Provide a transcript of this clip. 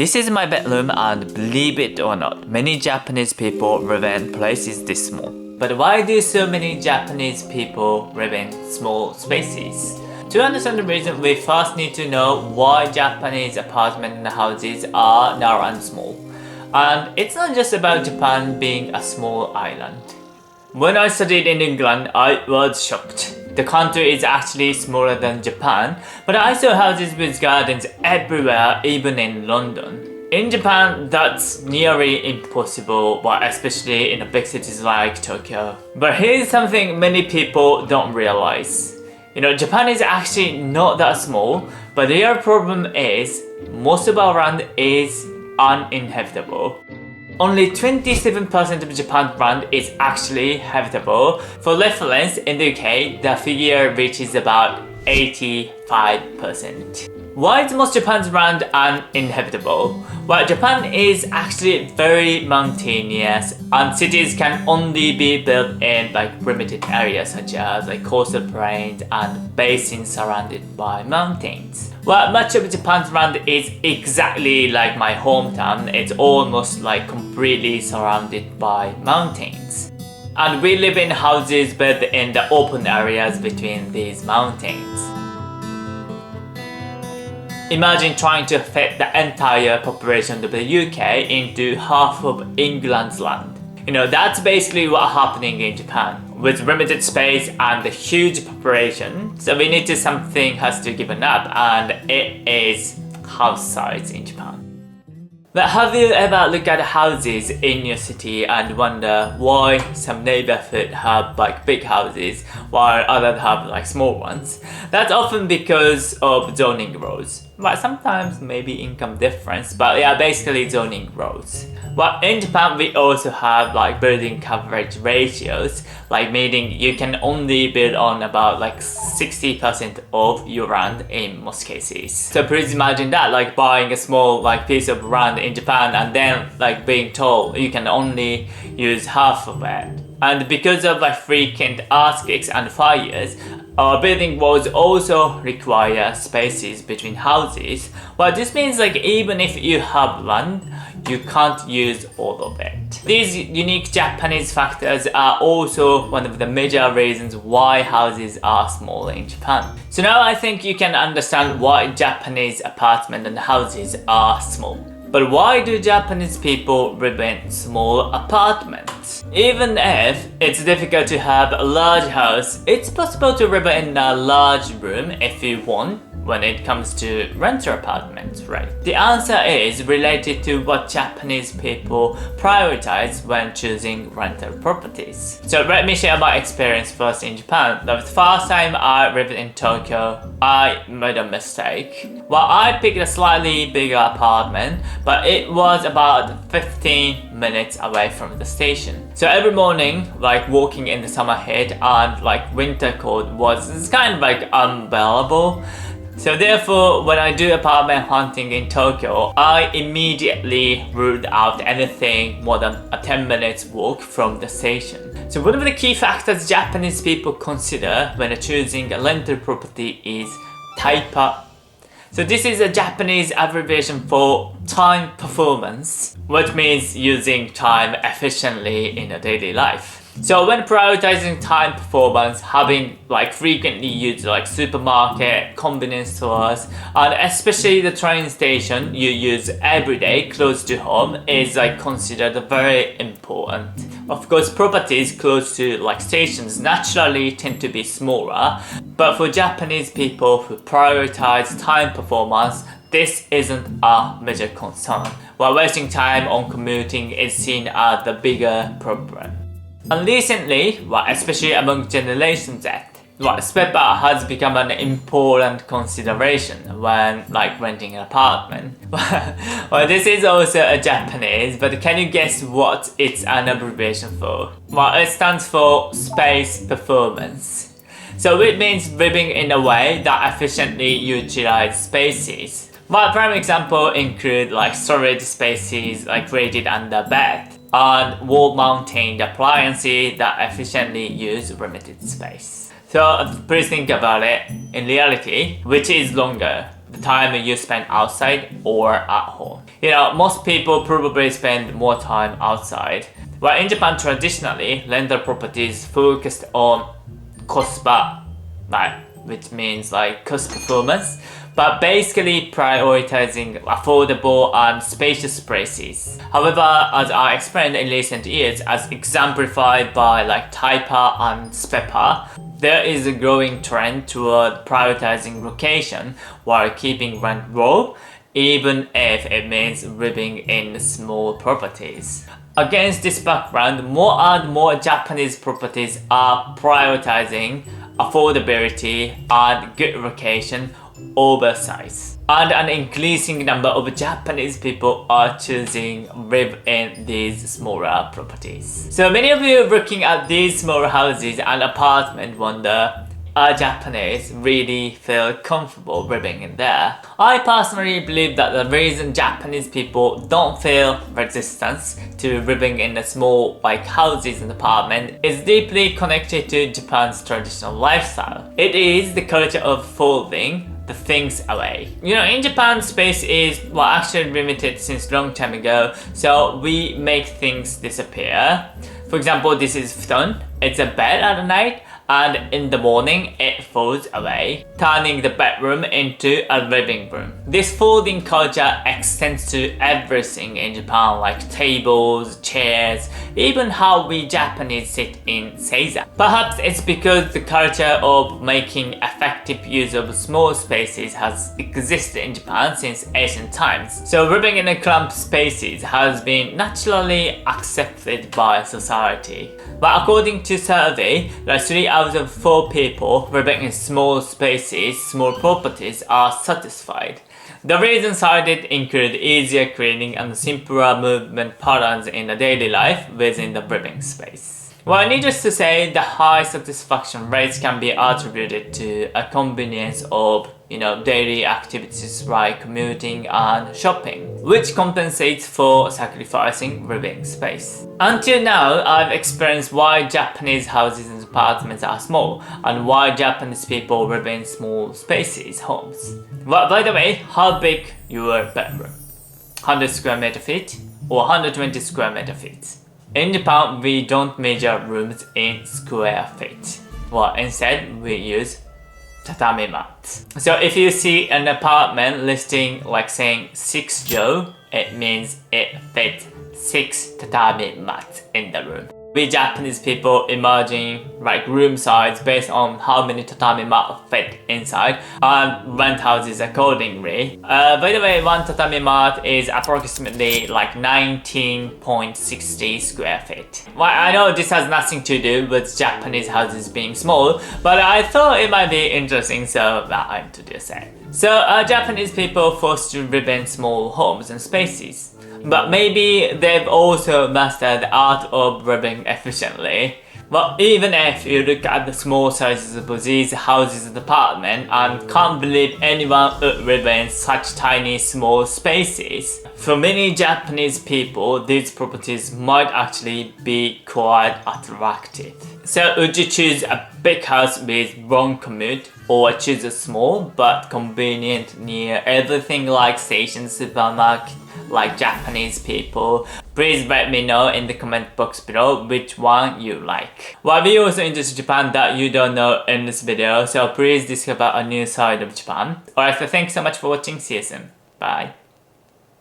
This is my bedroom, and believe it or not, many Japanese people live in places this small. But why do so many Japanese people live in small spaces? To understand the reason, we first need to know why Japanese apartments and houses are narrow and small. And it's not just about Japan being a small island. When I studied in England, I was shocked. The country is actually smaller than Japan, but I saw houses with gardens everywhere, even in London. In Japan, that's nearly impossible, but especially in big cities like Tokyo. But here's something many people don't realize. Japan is actually not that small, but the real problem is most of our land is uninhabitable. Only 27% of Japan's land is actually habitable. For reference, in the UK, the figure reaches about 85%. Why is most Japan's land uninhabitable? Well, Japan is actually very mountainous, and cities can only be built in limited areas such as coastal plains and basins surrounded by mountains. Well, much of Japan's land is exactly like my hometown. It's almost completely surrounded by mountains. And we live in houses built in the open areas between these mountains. Imagine trying to fit the entire population of the UK into half of England's land. That's basically what's happening in Japan. With limited space and a huge population, so something has to give up, and it is house size in Japan. But have you ever looked at houses in your city and wonder why some neighborhoods have big houses while others have small ones? That's often because of zoning rules. But sometimes maybe income difference, but yeah, basically zoning rules. But in Japan, we also have building coverage ratios, meaning you can only build on about 60% of your land in most cases. So please imagine that, buying a small piece of land in Japan and then being told you can only use half of it. And because of frequent earthquakes and fires, our building walls also require spaces between houses. Well, this means even if you have land, you can't use all of it. These unique Japanese factors are also one of the major reasons why houses are small in Japan. So now I think you can understand why Japanese apartments and houses are small. But why do Japanese people live in small apartments? Even if it's difficult to have a large house, it's possible to live in a large room if you want when it comes to rental apartments, right? The answer is related to what Japanese people prioritize when choosing rental properties. So let me share my experience first in Japan. The first time I lived in Tokyo, I made a mistake. Well, I picked a slightly bigger apartment, but it was about 15 minutes away from the station. So every morning, walking in the summer heat and winter cold was kind of unbearable. So therefore, when I do apartment hunting in Tokyo, I immediately ruled out anything more than a 10 minutes walk from the station. So one of the key factors Japanese people consider when choosing a rental property is taipa. So this is a Japanese abbreviation for time performance, which means using time efficiently in a daily life. So when prioritizing time performance, having frequently used supermarket, convenience stores, and especially the train station you use every day close to home is considered very important. Of course, properties close to stations naturally tend to be smaller, but for Japanese people who prioritize time performance, this isn't a major concern, while wasting time on commuting is seen as the bigger problem. And recently, especially among Generation Z, SPEPA has become an important consideration when renting an apartment. Well, this is also a Japanese, but can you guess what it's an abbreviation for? Well, it stands for space performance. So it means living in a way that efficiently utilizes spaces. Well, prime example include storage spaces created under bed, and wall-mounted appliances that efficiently use limited space. So please think about it. In reality, which is longer, the time you spend outside or at home. You know, most people probably spend more time outside. While in Japan traditionally, rental properties focused on cost-ba, which means like cost performance, but basically prioritizing affordable and spacious places. However, as I explained in recent years, as exemplified by like Taipa and Spepa, there is a growing trend toward prioritizing location while keeping rent low, even if it means living in small properties. Against this background, more and more Japanese properties are prioritizing affordability and good location over size. And an increasing number of Japanese people are choosing live in these smaller properties. So many of you looking at these small houses and apartments wonder, are Japanese really feel comfortable living in there? I personally believe that the reason Japanese people don't feel resistance to living in the small like houses and apartments is deeply connected to Japan's traditional lifestyle. It is the culture of folding the things away. You know, in Japan, space is actually limited since long time ago, so we make things disappear. For example, this is futon. It's a bed at night, and in the morning it folds away, turning the bedroom into a living room. This folding culture extends to everything in Japan, like tables, chairs, even how we Japanese sit in seiza. Perhaps it's because the culture of making effective use of small spaces has existed in Japan since ancient times. So living in cramped spaces has been naturally accepted by society. But according to survey, like 3 out of 4 people living in small spaces, small properties are satisfied. The reasons cited include easier cleaning and simpler movement patterns in the daily life within the living space. Well, needless to say, the high satisfaction rates can be attributed to a convenience of daily activities like commuting and shopping, which compensates for sacrificing living space. Until now, I've experienced why Japanese houses and apartments are small and why Japanese people live in small spaces, homes. Well, by the way, how big your bedroom? 100 square meter feet or 120 square meter feet? In Japan, we don't measure rooms in square feet. Well, instead, we use tatami mat. So if you see an apartment listing like saying 6 jo, it means it fits 6 tatami mats in the room. We Japanese people imagine like room size based on how many tatami mat fit inside and rent houses accordingly. By the way, one tatami mat is approximately like 19.60 square feet. Well, I know this has nothing to do with Japanese houses being small, but I thought it might be interesting, so I introduced it. So Japanese people forced to live in small homes and spaces. But maybe they've also mastered the art of living efficiently. But even if you look at the small sizes of these houses and apartments and can't believe anyone would live in such tiny small spaces, for many Japanese people, these properties might actually be quite attractive. So would you choose a big house with long commute or choose a small but convenient near everything like station, supermarket, like Japanese people? Please let me know in the comment box below which one you like. What videos into Japan that you don't know in this video, so please discover a new side of Japan. Alright, so thanks so much for watching. See you soon. Bye.